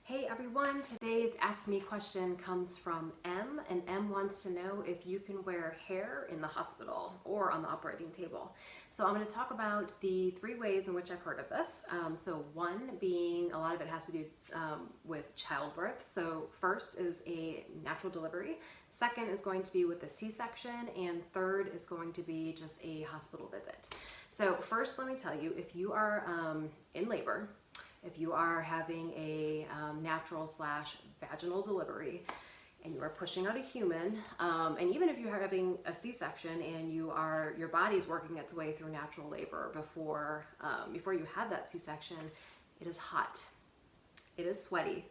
Hey everyone, today's Ask Me question comes from M, and M wants to know if you can wear hair in the hospital or on the operating table. So I'm going to talk about the three ways in which I've heard of this. So one being, a lot of it has to do with childbirth. So first is a natural delivery, second is going to be with a C-section, and third is going to be just a hospital visit. So first, let me tell you, if you are in labor, if you are having a natural/vaginal delivery and you are pushing out a human, and even if you're having a C-section and your body's working its way through natural labor before you have that C-section, it is hot, it is sweaty.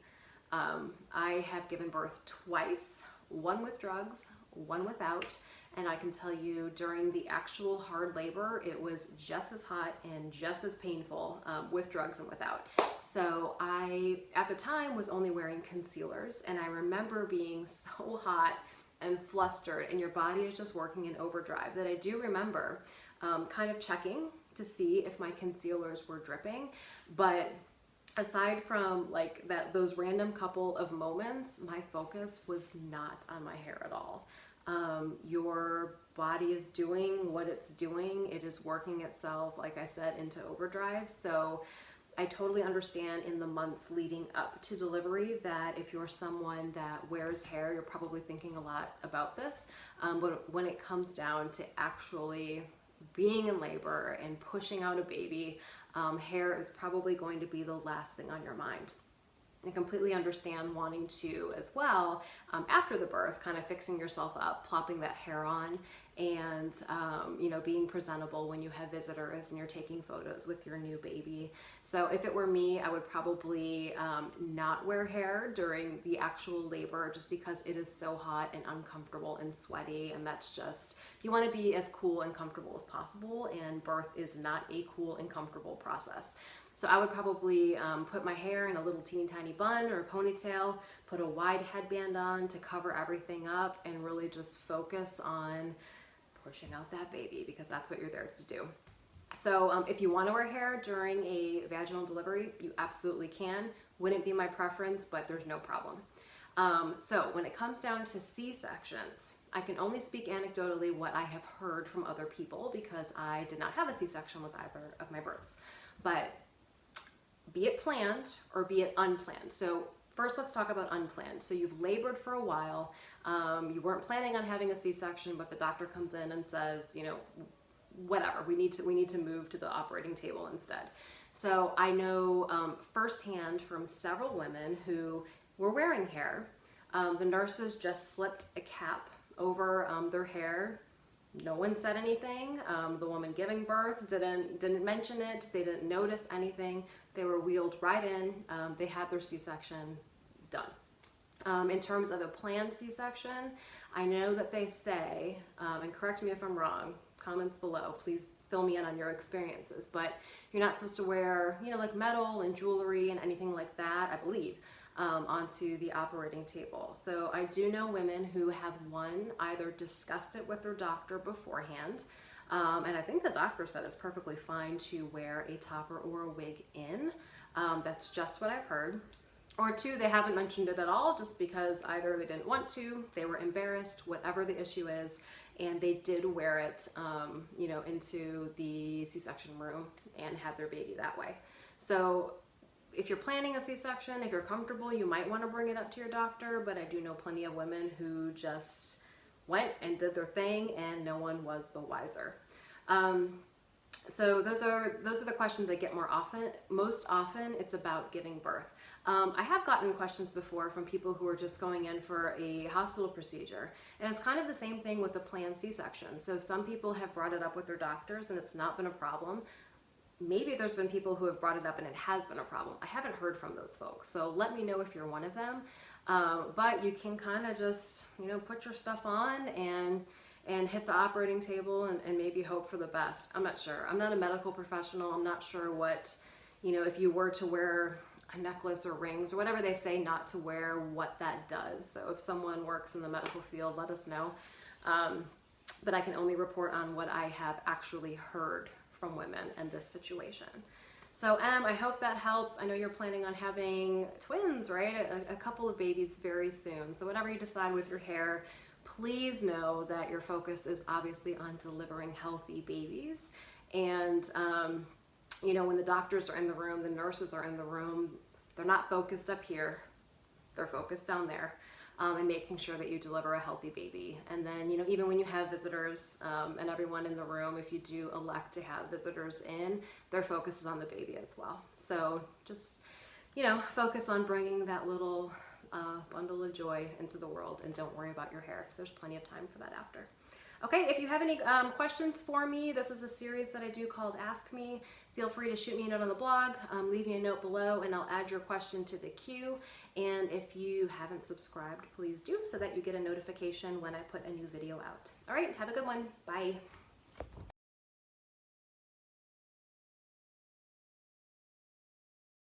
I have given birth twice, one with drugs, one without, and I can tell you during the actual hard labor, it was just as hot and just as painful with drugs and without. So I, at the time, was only wearing concealers, and I remember being so hot and flustered, and your body is just working in overdrive, that I do remember kind of checking to see if my concealers were dripping. But aside from like those random couple of moments, my focus was not on my hair at all. Your body is doing what it's doing. It is working itself, like I said, into overdrive. So I totally understand in the months leading up to delivery that if you're someone that wears hair, you're probably thinking a lot about this. But when it comes down to actually being in labor and pushing out a baby, hair is probably going to be the last thing on your mind. I completely understand wanting to as well, after the birth, kind of fixing yourself up, plopping that hair on, and being presentable when you have visitors and you're taking photos with your new baby. So if it were me, I would probably not wear hair during the actual labor, just because it is so hot and uncomfortable and sweaty, and that's just, you want to be as cool and comfortable as possible, and birth is not a cool and comfortable process. So I would probably put my hair in a little teeny tiny bun or a ponytail, put a wide headband on to cover everything up, and really just focus on pushing out that baby, because that's what you're there to do. So if you want to wear hair during a vaginal delivery, you absolutely can. Wouldn't be my preference, but there's no problem. So when it comes down to C-sections, I can only speak anecdotally what I have heard from other people, because I did not have a C-section with either of my births. But be it planned or be it unplanned. So first, let's talk about unplanned. So you've labored for a while. You weren't planning on having a C-section, but the doctor comes in and says, whatever, we need to move to the operating table instead. So I know firsthand from several women who were wearing hair. The nurses just slipped a cap over their hair. No one said anything. The woman giving birth didn't mention it. They didn't notice anything. They were wheeled right in. They had their C-section done. In terms of a planned C-section, I know that they say, and correct me if I'm wrong, comments below, please fill me in on your experiences, but you're not supposed to wear, like metal and jewelry and anything like that, I believe, onto the operating table. So I do know women who have either discussed it with their doctor beforehand, and I think the doctor said it's perfectly fine to wear a topper or a wig in. That's just what I've heard. Or two, they haven't mentioned it at all, just because either they didn't want to, they were embarrassed, whatever the issue is, and they did wear it, into the C-section room and had their baby that way. So if you're planning a C-section, if you're comfortable, you might want to bring it up to your doctor, but I do know plenty of women who just went and did their thing and no one was the wiser. So those are the questions I get more often. Most often it's about giving birth. I have gotten questions before from people who are just going in for a hospital procedure, and it's kind of the same thing with a planned C-section. So some people have brought it up with their doctors and it's not been a problem. Maybe there's been people who have brought it up and it has been a problem. I haven't heard from those folks, so let me know if you're one of them. But you can kind of just, put your stuff on and hit the operating table and maybe hope for the best. I'm not sure. I'm not a medical professional. I'm not sure what, if you were to wear a necklace or rings or whatever they say not to wear, what that does. So if someone works in the medical field, let us know. But I can only report on what I have actually heard from women in this situation. So I hope that helps. I know you're planning on having twins, right? A couple of babies very soon. So whatever you decide with your hair, please know that your focus is obviously on delivering healthy babies. And you know, when the doctors are in the room, the nurses are in the room, they're not focused up here, they're focused down there, and making sure that you deliver a healthy baby. And then, you know, even when you have visitors and everyone in the room, if you do elect to have visitors in, their focus is on the baby as well. So just, you know, focus on bringing that little bundle of joy into the world, and don't worry about your hair. There's plenty of time for that after. Okay, if you have any questions for me, this is a series that I do called Ask Me. Feel free to shoot me a note on the blog, leave me a note below, and I'll add your question to the queue. And if you haven't subscribed, please do, so that you get a notification when I put a new video out. All right, have a good one. Bye.